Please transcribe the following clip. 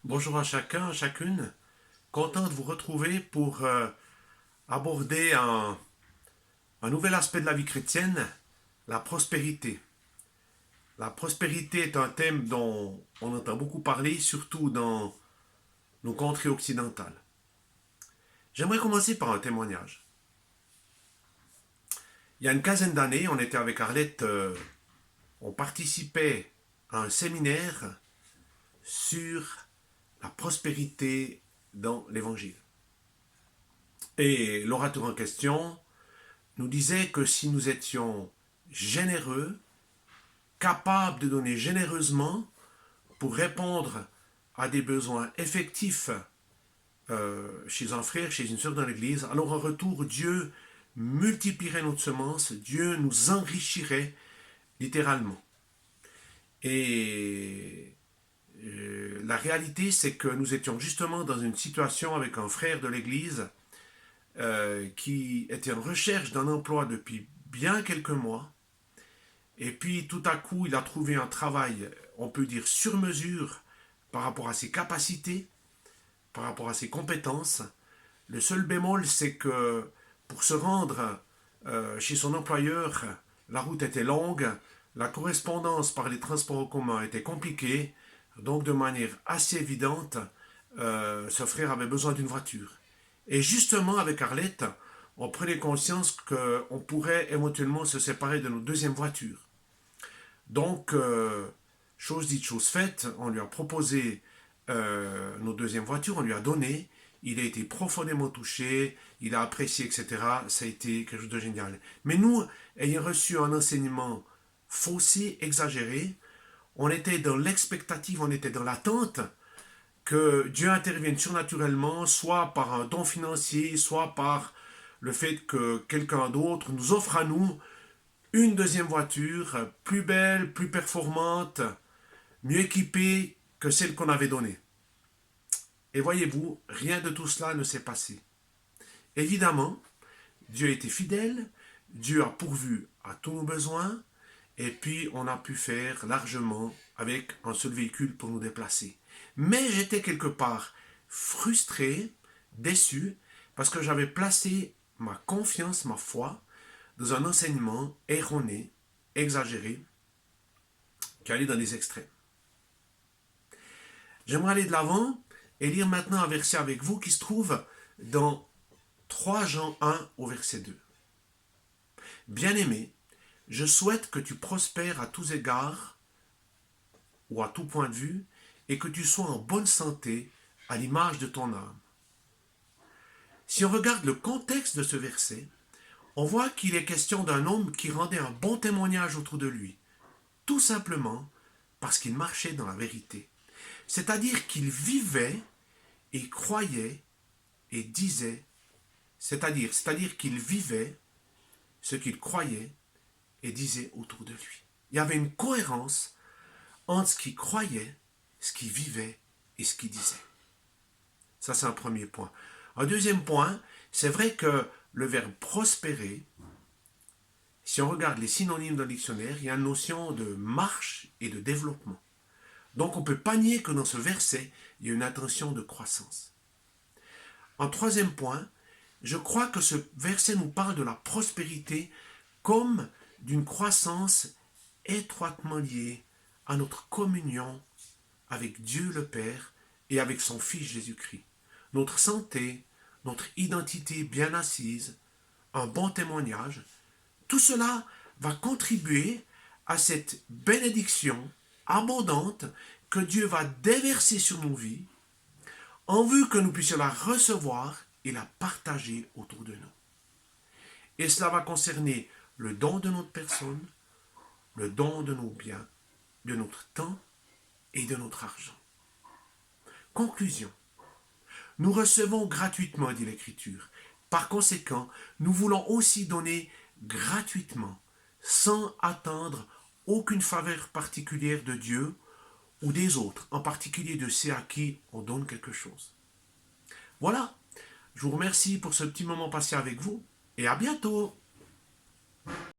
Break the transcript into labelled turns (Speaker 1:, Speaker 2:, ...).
Speaker 1: Bonjour à chacun, à chacune. Content de vous retrouver pour aborder un nouvel aspect de la vie chrétienne, la prospérité. La prospérité est un thème dont on entend beaucoup parler, surtout dans nos contrées occidentales. J'aimerais commencer par un témoignage. Il y a une quinzaine d'années, on était avec Arlette, on participait à un séminaire sur la prospérité dans l'Évangile. Et l'orateur en question nous disait que si nous étions généreux, capables de donner généreusement pour répondre à des besoins effectifs chez un frère, chez une sœur dans l'Église, alors en retour, Dieu multiplierait notre semence, Dieu nous enrichirait littéralement. Et la réalité, c'est que nous étions justement dans une situation avec un frère de l'Église qui était en recherche d'un emploi depuis bien quelques mois. Et puis tout à coup, il a trouvé un travail, on peut dire sur mesure, par rapport à ses capacités, par rapport à ses compétences. Le seul bémol, c'est que pour se rendre chez son employeur, la route était longue, la correspondance par les transports en commun était compliquée, donc de manière assez évidente, ce frère avait besoin d'une voiture. Et justement, avec Arlette, on prenait conscience qu'on pourrait éventuellement se séparer de notre deuxième voiture. Donc, chose dite, chose faite, on lui a proposé notre deuxième voiture, on lui a donné, il a été profondément touché, il a apprécié, etc. Ça a été quelque chose de génial. Mais nous, ayant reçu un enseignement faussé, exagéré, on était dans l'expectative, on était dans l'attente que Dieu intervienne surnaturellement, soit par un don financier, soit par le fait que quelqu'un d'autre nous offre à nous une deuxième voiture, plus belle, plus performante, mieux équipée que celle qu'on avait donnée. Et voyez-vous, rien de tout cela ne s'est passé. Évidemment, Dieu était fidèle, Dieu a pourvu à tous nos besoins, et puis on a pu faire largement avec un seul véhicule pour nous déplacer. Mais j'étais quelque part frustré, déçu, parce que j'avais placé ma confiance, ma foi, dans un enseignement erroné, exagéré, qui allait dans les extrêmes. J'aimerais aller de l'avant et lire maintenant un verset avec vous qui se trouve dans 3 Jean 1 au verset 2. Bien-aimé, je souhaite que tu prospères à tous égards ou à tout point de vue et que tu sois en bonne santé à l'image de ton âme. Si on regarde le contexte de ce verset, on voit qu'il est question d'un homme qui rendait un bon témoignage autour de lui, tout simplement parce qu'il marchait dans la vérité. C'est-à-dire qu'il vivait et croyait et disait, c'est-à-dire qu'il vivait ce qu'il croyait et disait autour de lui. Il y avait une cohérence entre ce qu'il croyait, ce qu'il vivait et ce qu'il disait. Ça, c'est un premier point. Un deuxième point, c'est vrai que le verbe prospérer, si on regarde les synonymes dans le dictionnaire, il y a une notion de marche et de développement. Donc on ne peut pas nier que dans ce verset, il y a une intention de croissance. En troisième point, je crois que ce verset nous parle de la prospérité comme d'une croissance étroitement liée à notre communion avec Dieu le Père et avec son Fils Jésus-Christ. Notre santé, notre identité bien assise, un bon témoignage, tout cela va contribuer à cette bénédiction abondante que Dieu va déverser sur nos vies en vue que nous puissions la recevoir et la partager autour de nous. Et cela va concerner le don de notre personne, le don de nos biens, de notre temps et de notre argent. Conclusion. Nous recevons gratuitement, dit l'Écriture. Par conséquent, nous voulons aussi donner gratuitement, sans attendre aucune faveur particulière de Dieu ou des autres, en particulier de ceux à qui on donne quelque chose. Voilà, je vous remercie pour ce petit moment passé avec vous et à bientôt.